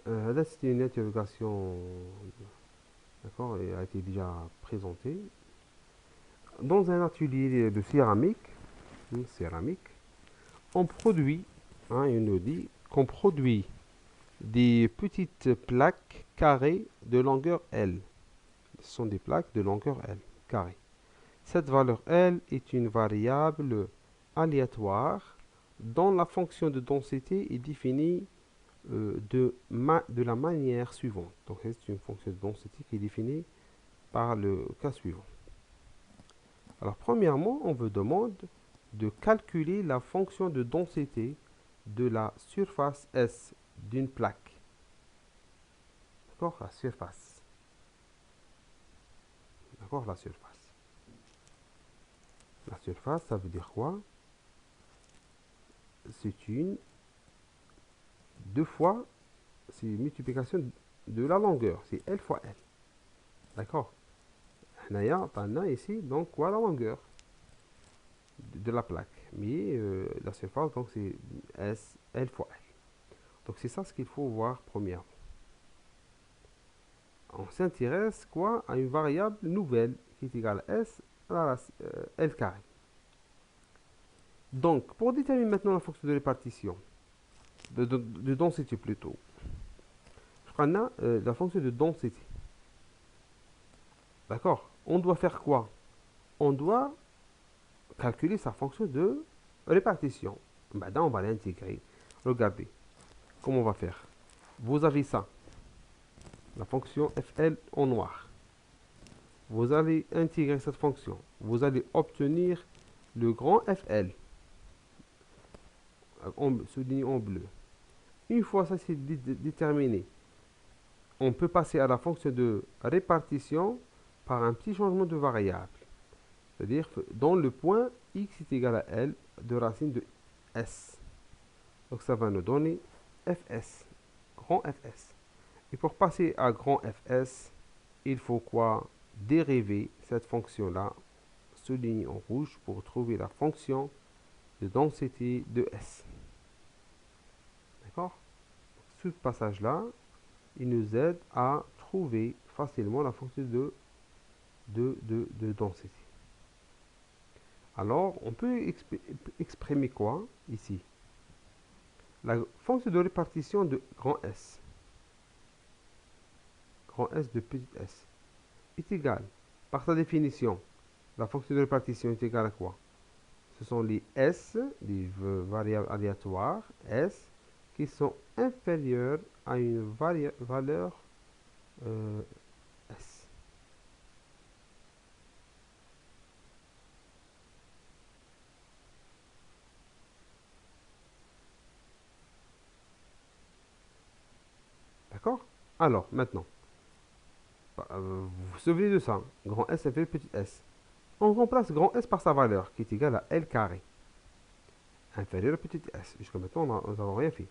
Là, c'était une interrogation, d'accord, et a été déjà présentée. Dans un atelier de céramique, on produit, il nous dit qu'on produit des petites plaques carrées de longueur L. Ce sont des plaques de longueur L, carrées. Cette valeur L est une variable aléatoire dont la fonction de densité est définie de la manière suivante. Donc, c'est une fonction de densité qui est définie par le cas suivant. Alors, premièrement, on vous demande de calculer la fonction de densité de la surface S d'une plaque. D'accord? La surface. D'accord? La surface. La surface, ça veut dire quoi? C'est deux fois, c'est une multiplication de la longueur. C'est L fois L. D'accord? On a ici, donc, quoi, la longueur de la plaque. Mais la surface, donc, c'est S, L fois L. Donc, c'est ça ce qu'il faut voir premièrement. On s'intéresse quoi à une variable nouvelle qui est égale à S à la L carré. Donc, pour déterminer maintenant la fonction de répartition, de densité plutôt, on a la fonction de densité. D'accord? On doit faire quoi? On doit calculer sa fonction de répartition. Maintenant, on va l'intégrer. Regardez, comment on va faire? Vous avez ça, la fonction FL en noir. Vous allez intégrer cette fonction. Vous allez obtenir le grand FL, souligné en bleu. Une fois ça c'est déterminé, on peut passer à la fonction de répartition par un petit changement de variable. C'est-à-dire que dans le point x est égal à L de racine de S. Donc ça va nous donner Fs, grand Fs. Et pour passer à grand Fs, il faut quoi? Dériver cette fonction-là, soulignée en rouge, pour trouver la fonction de densité de S. D'accord? Ce passage-là, il nous aide à trouver facilement la fonction de densité. Alors, on peut exprimer quoi ici? La fonction de répartition de grand S de petit s, est égale, par sa définition, la fonction de répartition est égale à quoi? Ce sont les S, les variables aléatoires, S, qui sont inférieures à une valeur S. D'accord? Alors, maintenant, vous vous souvenez de ça, grand S inférieur petit s. On remplace grand S par sa valeur, qui est égale à L carré, inférieur à petit s. Jusqu'à maintenant, nous n'avons rien fait.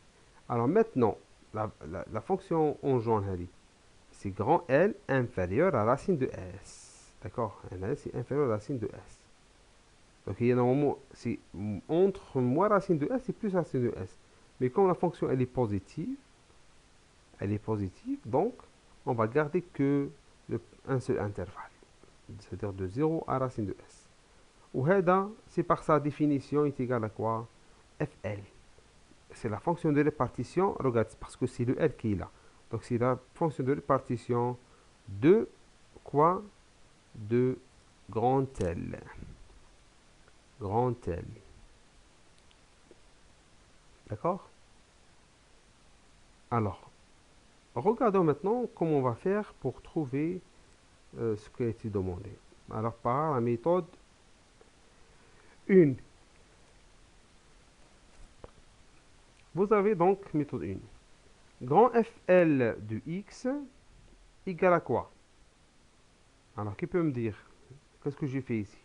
Alors maintenant, la fonction en jaune, c'est grand L inférieur à racine de S. D'accord? L, c'est inférieur à racine de S. Donc, il y a normalement, c'est entre moins racine de S et plus racine de S. Mais comme la fonction, elle est positive, donc, on va garder que un seul intervalle. C'est-à-dire de 0 à racine de S. Ou هذا, c'est par sa définition, est égal à quoi? Fl. C'est la fonction de répartition, regarde, parce que c'est le L qui est là. Donc, c'est la fonction de répartition de quoi? De grand L. Grand L. D'accord? Alors, regardons maintenant comment on va faire pour trouver ce qui a été demandé. Alors, par la méthode 1. Vous avez donc méthode 1. Grand FL de x égale à quoi? Alors, qui peut me dire? Qu'est-ce que j'ai fait ici?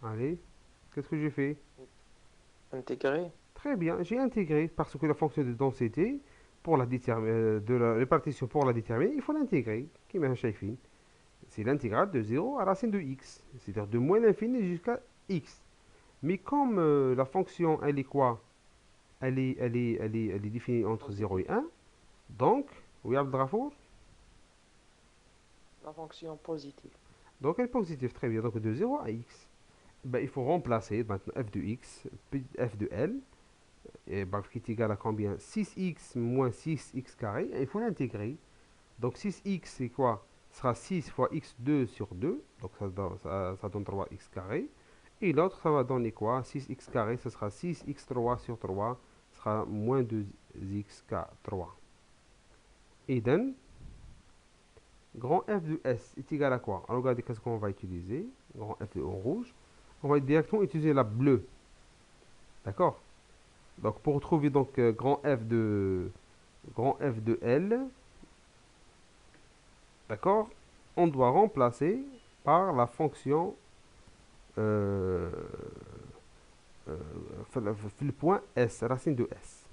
Allez, qu'est-ce que j'ai fait? Intégré. Très bien, j'ai intégré parce que la fonction de densité, pour de la répartition pour la déterminer, il faut l'intégrer. C'est l'intégrale de 0 à racine de x, c'est-à-dire de moins l'infini jusqu'à x. Mais comme la fonction, elle est quoi? Elle est définie entre 0 et 1, donc, oui, Abdrafour? La fonction positive. Donc, elle est positive, très bien. Donc, de 0 à x. Ben, il faut remplacer maintenant f de x, f de l, et, ben, qui est égal à combien? 6x moins 6x carré, et il faut l'intégrer. Donc 6x, c'est quoi? Ce sera 6 fois x2 sur 2, donc ça donne 3x carré. Et l'autre, ça va donner quoi? 6x carré, ce sera 6x3 sur 3, ce sera moins 2x3. Et then, grand F de S est égal à quoi? Alors regardez qu'est-ce qu'on va utiliser. Grand F de en rouge. On va directement utiliser la bleue. D'accord? Donc pour trouver donc grand F de L, d'accord, on doit remplacer par la fonction euh, le point S, racine de S.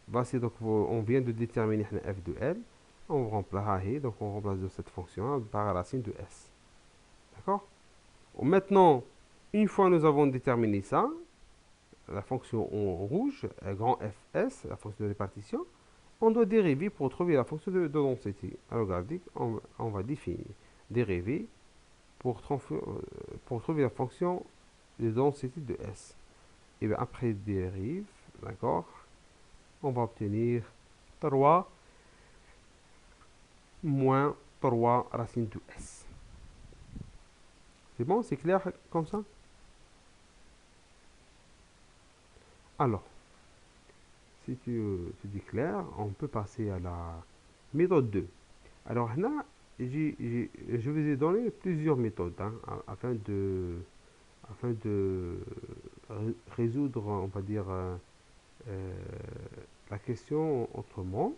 Voici donc, on vient de déterminer f de L. On remplace, donc on remplace de cette fonction par racine de S. D'accord? Maintenant, une fois nous avons déterminé ça, la fonction en rouge, grand Fs, la fonction de répartition, on doit dériver pour trouver la fonction de densité. Alors regardez, on va définir dériver pour trouver la fonction de densité de S. Et bien après dérive, d'accord, on va obtenir 3 moins 3 racine de S. C'est bon, c'est clair comme ça? Alors, si tu dis clair, on peut passer à la méthode 2. Alors là, je vous ai donné plusieurs méthodes hein, afin de résoudre, on va dire, euh, la question autrement.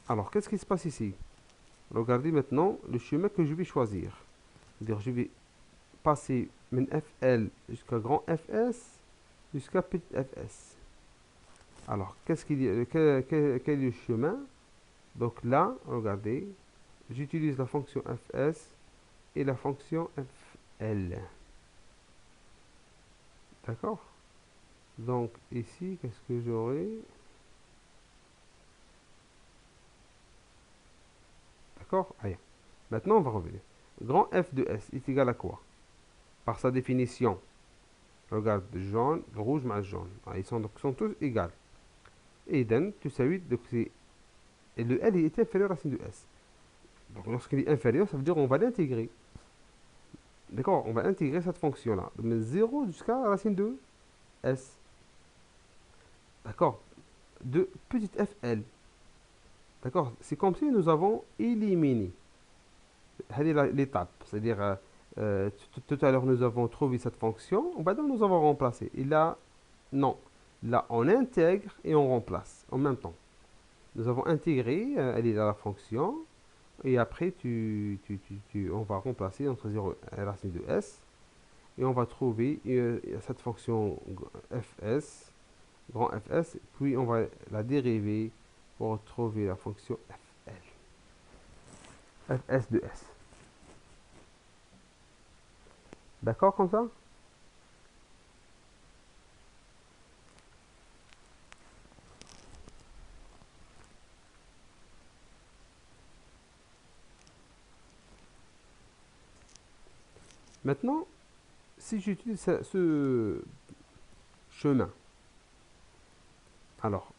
Alors, qu'est-ce qui se passe ici? Regardez maintenant le chemin que je vais choisir. C'est-à-dire, je vais passer min FL jusqu'à grand FS jusqu'à petit fs. Alors, quel est le chemin? Donc là, regardez, j'utilise la fonction fs et la fonction fl. D'accord? Donc ici, qu'est-ce que j'aurai? D'accord? Allez. Maintenant, on va revenir. Grand F de S est égal à quoi? Par sa définition. Regarde, jaune, rouge mal jaune. Ah, ils sont tous égaux. Et then, tu sais, donc et le L est inférieur à racine de S. Donc lorsqu'il est inférieur, ça veut dire qu'on va l'intégrer. D'accord? On va intégrer cette fonction-là. De 0 jusqu'à la racine de S. D'accord? De petite fl. D'accord? C'est comme si nous avons éliminé l'étape. C'est-à-dire, tout à l'heure, nous avons trouvé cette fonction. Maintenant, nous avons remplacé. Et là, non. Là, on intègre et on remplace en même temps. Nous avons intégré, elle est dans la fonction. Et après, on va remplacer entre 0 et la racine de S. Et on va trouver cette fonction fs, grand fs. Puis, on va la dériver pour trouver la fonction fs de S. D'accord comme ça? Maintenant, si j'utilise ce chemin, alors,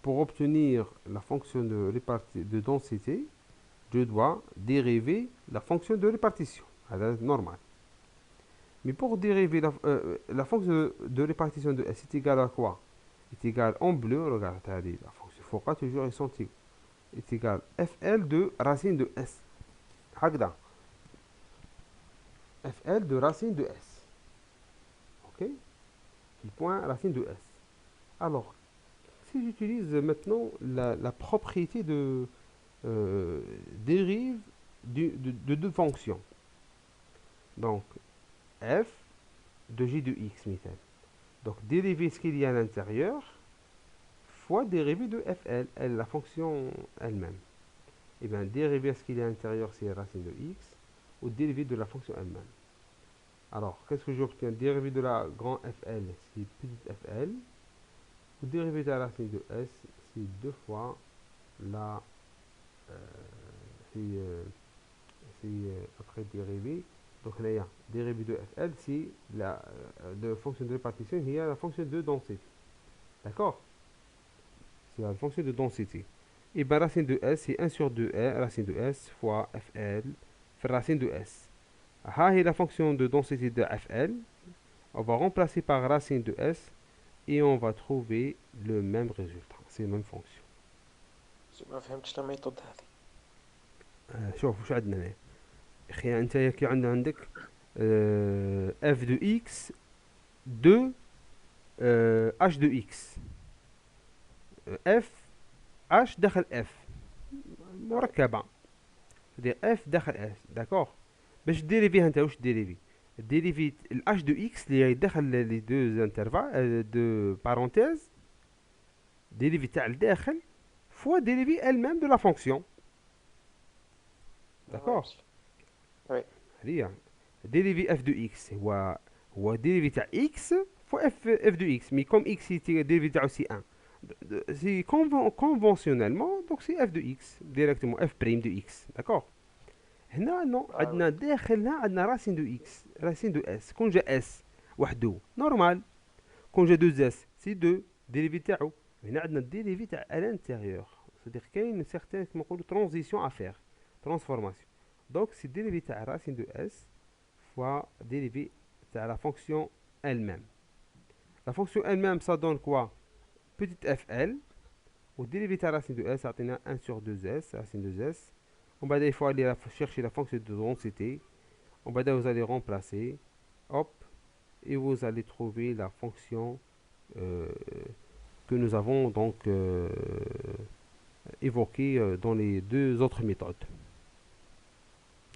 pour obtenir la fonction de densité, je dois dériver la fonction de répartition. C'est normal. Mais pour dériver la fonction de répartition de S est égale à quoi? Est égale en bleu, regarde, la fonction Fourier toujours est égale FL de racine de S. Hagda. FL de racine de S. Ok? Qui point racine de S. Alors, si j'utilise maintenant la propriété de dérive de deux fonctions, donc f de g de x, donc dériver ce qu'il y a à l'intérieur fois dérivé de fl, la fonction elle-même. Et bien, dérivé à ce qu'il est à l'intérieur, c'est racine de x, ou dérivé de la fonction elle-même. Alors, qu'est-ce que j'obtiens? Dérivé de la grand fl, c'est petit fl, ou dérivé de la racine de s, c'est 2 fois la... c'est après dérivé. Donc là, il y a dérivé de fl, c'est la de fonction de répartition, il y a la fonction de densité. D'accord? C'est la fonction de densité. Et bien, racine de s, c'est 1 sur 2r, racine de s fois fl, fait racine de s. Ah, et la fonction de densité de fl, on va remplacer par racine de s, et on va trouver le même résultat. C'est la même fonction. ما فهمتش الميثود هذه. شوف وش عندنا هنا. اخي انت كي عندك f de x de h de x. f h داخل f مركبة. c'est-à-dire f داخل s. d'accord. باش ديري فيها انت واش ديري فيه؟ ديري في h de x اللي داخل لي دو انترفال دو بارونتيز ديريفي تاع الداخل فوا ديريفي elle-même de la fonction. d'accord. وي هذه dérivé f de x هو dérivé تاع x fois f de x, mais comme x était dérivé تاعو c'est 1, c'est conventionnellement donc c'est f de x directement f prime de x. d'accord. هنا نو عندنا داخلها عندنا راسين دو اكس راسين دو اس. كون جا اس وحده نورمال، كون جا دو اس سي دو ديريفي تاعو. هنا عندنا الديريفي تاع الانتيريور، سيدير كاين سيغتان كيما نقولو ترانزيسيون افير ترانسفورماسيون. دونك سي ديريفي تاع راسين دو اس فوا ديريفي تاع لا فونكسيون elle-même. La fonction elle-même ça donne quoi? Petite fl au dérivé تاع racine de s يعطينا 1 sur 2s racine de s. On va il faut aller chercher la fonction de densité. On va vous allez remplacer, hop, et vous allez trouver la fonction que nous avons donc évoquée dans les deux autres méthodes.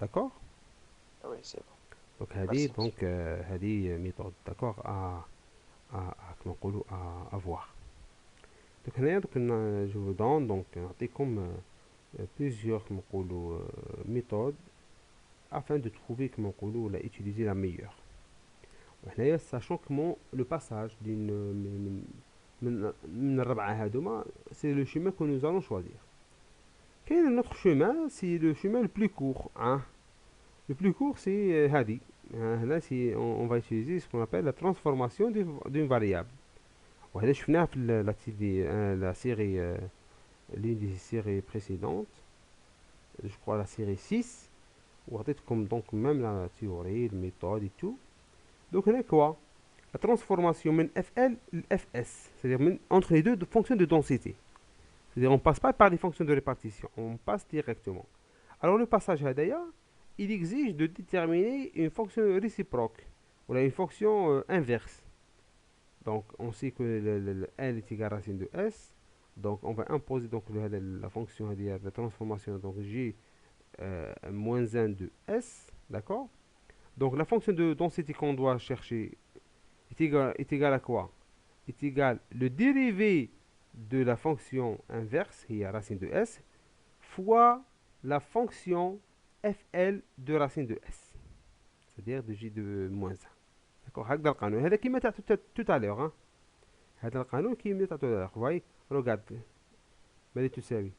D'accord. وي سي بون. Donc هذه donc هذه méthode d'accord كما نقولوا à voir. Donc هنايا donc je vous donne donc نعطيكم plusieurs كما نقولوا méthodes afin de trouver comment نقولوا ولا utiliser la meilleure. وهنايا sachant comment le passage من الربعة هادوما c'est le chemin que nous allons choisir. كاين un autre chemin, c'est le chemin le plus court hein. Le plus court c'est هذه. هنا si on va utiliser ce qu'on appelle la transformation d'une variable. وهذا شفناه في la série l'une des séries précédentes, je crois la série 6, وعطيتكم donc même la théorie, la méthode et tout. Donc هنا quoi? La transformation من fl fs, c'est-à-dire entre les deux fonctions de densité. C'est-à-dire on passe pas par les fonctions de répartition, on passe directement. Alors le passage هدايا il exige de déterminer une fonction réciproque ou une fonction inverse. Donc on sait que L est égal à racine de S, donc on va imposer donc la fonction de transformation, donc J moins 1 de S, d'accord. Donc la fonction de densité qu'on doit chercher est égal à quoi? Est égal le dérivé de la fonction inverse, qui est racine de S, fois la fonction fl de racine de s, c'est-à-dire de j de moins 1. d'accord. هكذا القانون هذا كيما تاع tout à l'heure hein. هذا القانون كيما تاع tout à l'heure. voyez regarde ماذا تساوي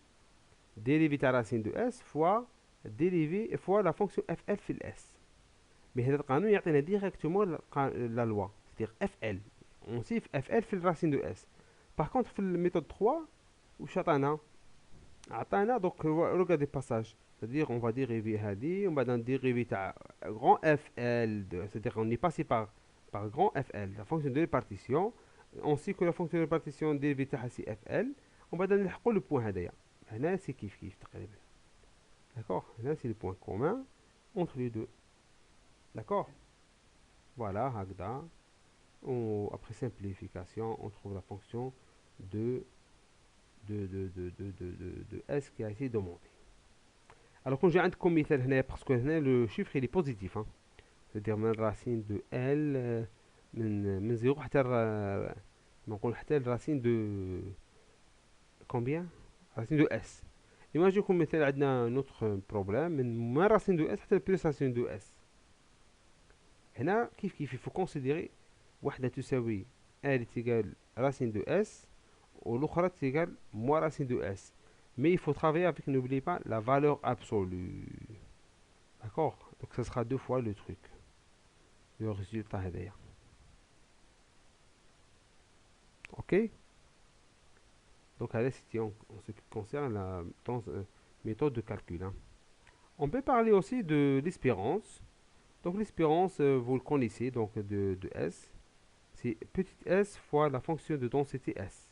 dérivé تاع racine de s fois dérivé fois la fonction fl في الاس. بهذا القانون يعطينا ديريكتومون la loi, c'est-à-dire fl on sait fl في racine de s. par contre في الميثود 3 واش عطانا؟ عطانا donc regarde les passages. C'est-à-dire on va dériver هذه on va dériver تاع grand fl, c'est-à-dire on est passé par grand fl, la fonction de répartition. on sait que la fonction de répartition dérivée تاعها c'est fl. on va نلحقوا le point هذايا هنا c'est كيف كيف تقريبا. d'accord. هنا c'est le point commun entre les deux. d'accord. voilà هكذا. après simplification on trouve la fonction de s qui a été demandé. Alors quand j'ai عندكم مثال هنا parce que هنا le chiffre il est positif hein. c'est-à-dire من racine de L من 0 حتى نقول حتى الرacine combien? Racine de S. Imagine qu'on mettait un autre problème, من moins racine de S حتى plus racine de S. هنا كيف il faut considérer واحدة تساوي R est égal racine de S والأخرى est égal moins racine de S. Mais il faut travailler avec, n'oubliez pas, la valeur absolue. D'accord? Donc ça sera deux fois le truc. Le résultat هذايا. Ok? Donc là, c'était en ce qui concerne la méthode de calcul. Hein. On peut parler aussi de l'espérance. Donc l'espérance, vous le connaissez, donc de S. C'est petit s fois la fonction de densité S.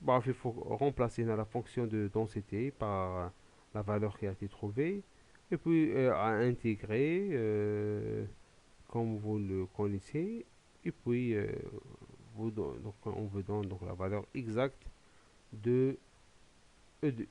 Bon, il faut remplacer la fonction de densité par la valeur qui a été trouvée. Et puis à intégrer, comme vous le connaissez. Et puis, donc, on vous donne donc, la valeur exacte de E2.